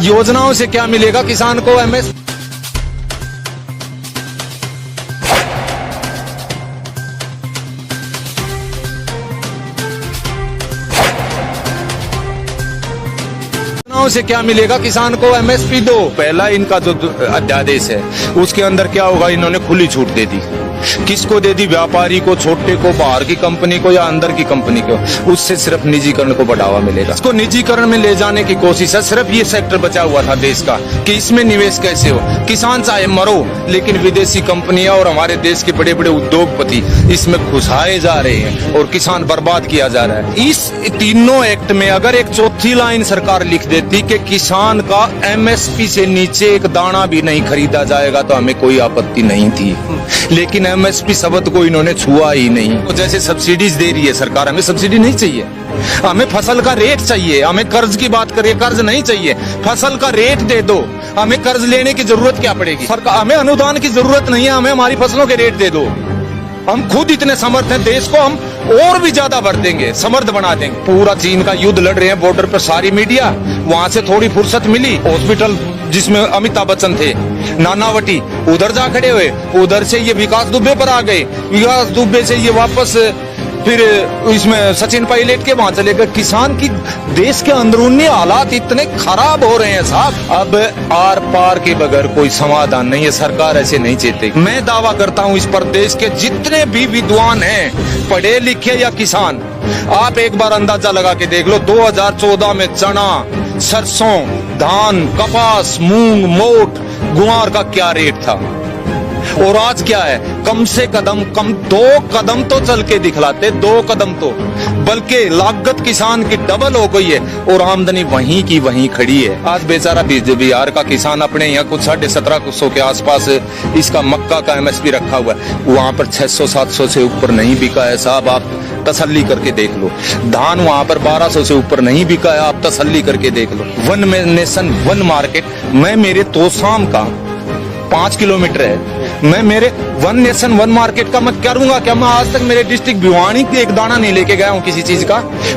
योजनाओं से क्या मिलेगा किसान को? एमएस से क्या मिलेगा किसान को? एमएसपी दो। पहला इनका जो अध्यादेश है उसके अंदर क्या होगा, इन्होंने खुली छूट दे दी। किसको दे दी? व्यापारी को, छोटे को, बाहर की कंपनी को या अंदर की कंपनी को। उससे सिर्फ निजीकरण को बढ़ावा मिलेगा। इसको निजीकरण में ले जाने की कोशिश है। सिर्फ ये सेक्टर बचा हुआ था देश का कि इसमें निवेश कैसे हो। किसान चाहे मरो, लेकिन विदेशी कंपनियां और हमारे देश के बड़े बड़े उद्योगपति इसमें घुसाए जा रहे हैं और किसान बर्बाद किया जा रहा है। इस तीनों एक्ट में अगर एक चौथी लाइन सरकार लिख देती कि किसान का एमएसपी से नीचे एक दाना भी नहीं खरीदा जाएगा तो हमें कोई आपत्ति नहीं थी। लेकिन एमएसपी शब्द को इन्होंने छुआ ही नहीं। तो जैसे सब्सिडीज दे रही है सरकार, हमें सब्सिडी नहीं चाहिए, हमें फसल का रेट चाहिए। हमें कर्ज की बात करिए, कर्ज नहीं चाहिए, फसल का रेट दे दो। हमें कर्ज लेने की जरूरत क्या पड़ेगी? सरकार, हमें अनुदान की जरूरत नहीं है, हमें हमारी फसलों के रेट दे दो। हम खुद इतने समर्थ हैं, देश को हम और भी ज्यादा बढ़ देंगे, समर्थ बना देंगे। पूरा चीन का युद्ध लड़ रहे हैं बॉर्डर पर सारी मीडिया, वहां से थोड़ी फुर्सत मिली। हॉस्पिटल जिसमें अमिताभ बच्चन थे, नानावटी, उधर जा खड़े हुए। उधर से ये विकास दुबे पर आ गए, विकास दुबे से ये वापस फिर इसमें सचिन पायलट के वहां चले गए। किसान की देश के अंदरूनी हालात इतने खराब हो रहे हैं साहब, अब आर पार के बगैर कोई समाधान नहीं है। सरकार ऐसे नहीं चाहती। मैं दावा करता हूं इस पर देश के जितने भी विद्वान हैं, पढ़े लिखे या किसान, आप एक बार अंदाजा लगा के देख लो 2014 में चना, सरसों, धान, कपास, मूंग, मोट, गुआर का क्या रेट था और आज क्या है। कम से कम 2 कदम तो चल के दिखलाते, 2 कदम तो, बल्कि लागत किसान की डबल हो गई है और आमदनी वहीं की वहीं खड़ी है। आज बेचारा बिहार का किसान अपने यहाँ कुछ 1750 के आसपास इसका मक्का का एमएसपी रखा हुआ है, वहां पर 600-700 से ऊपर नहीं बिका है साहब, आप तसल्ली करके देख लो। धान वहां पर 1200 से ऊपर नहीं बिका है, आप तसल्ली करके देख लो। वन नेशन वन मार्केट, मैं मेरे तोसाम का 5 किलोमीटर है, मैं मेरे वन नेशन वन मार्केट का मैं करूंगा क्या? मैं आज तक मेरे डिस्ट्रिक्ट भिवानी के एक दाना नहीं लेके गया हूँ किसी चीज का।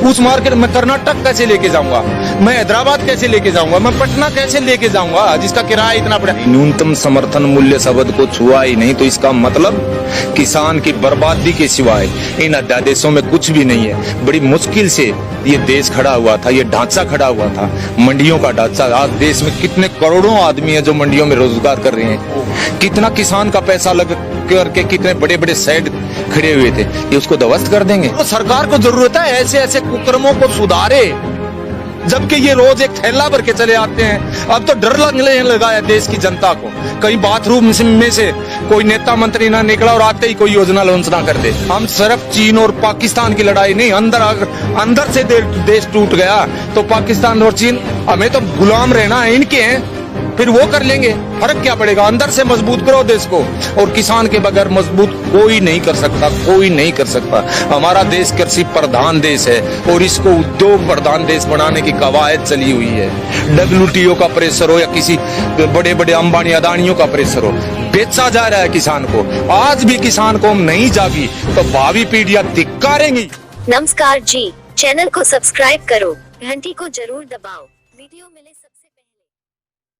उस मार्केट में कर्नाटक कैसे लेके जाऊंगा, मैं हैदराबाद कैसे लेके जाऊंगा, मैं पटना कैसे लेके जाऊंगा जिसका किराया इतना पड़ा। न्यूनतम समर्थन मूल्य शब्द को छुआ ही नहीं, तो इसका मतलब किसान की बर्बादी के सिवाय इन अध्यादेशों में कुछ भी नहीं है। बड़ी मुश्किल से ये देश खड़ा हुआ था, ये ढांचा खड़ा हुआ था, मंडियों का ढांचा। आज देश में कितने करोड़ों आदमी है जो मंडियों में रोजगार कर रहे हैं, कितना किसान का पैसा लग करके कितने बड़े बड़े शेड खड़े हुए थे, ये उसको ध्वस्त कर देंगे। तो सरकार को जरूरत है ऐसे ऐसे कुकर्मों को सुधारे, जबकि ये रोज एक थैला भर के चले आते हैं। अब तो डर लगने लगा है देश की जनता को, कहीं बाथरूम में से कोई नेता मंत्री ना निकला और आते ही कोई योजना लॉन्च ना कर दे। हम सिर्फ चीन और पाकिस्तान की लड़ाई नहीं, अंदर से देश टूट गया तो पाकिस्तान और चीन हमें तो गुलाम रहना है इनके हैं, फिर वो कर लेंगे। फर्क क्या पड़ेगा? अंदर से मजबूत करो देश को, और किसान के बगैर मजबूत कोई नहीं कर सकता, कोई नहीं कर सकता। हमारा देश कृषि प्रधान देश है और इसको उद्योग प्रधान देश बनाने की कवायद चली हुई है। WTO का प्रेशर हो या किसी बड़े बड़े अंबानी अदानियों का प्रेशर हो, बेचा जा रहा है किसान को। आज भी किसान को हम नहीं जागी तो भावी पीढ़ियां धिक्कारेंगी। नमस्कार जी, चैनल को सब्सक्राइब करो, घंटी को जरूर दबाओ, वीडियो मिले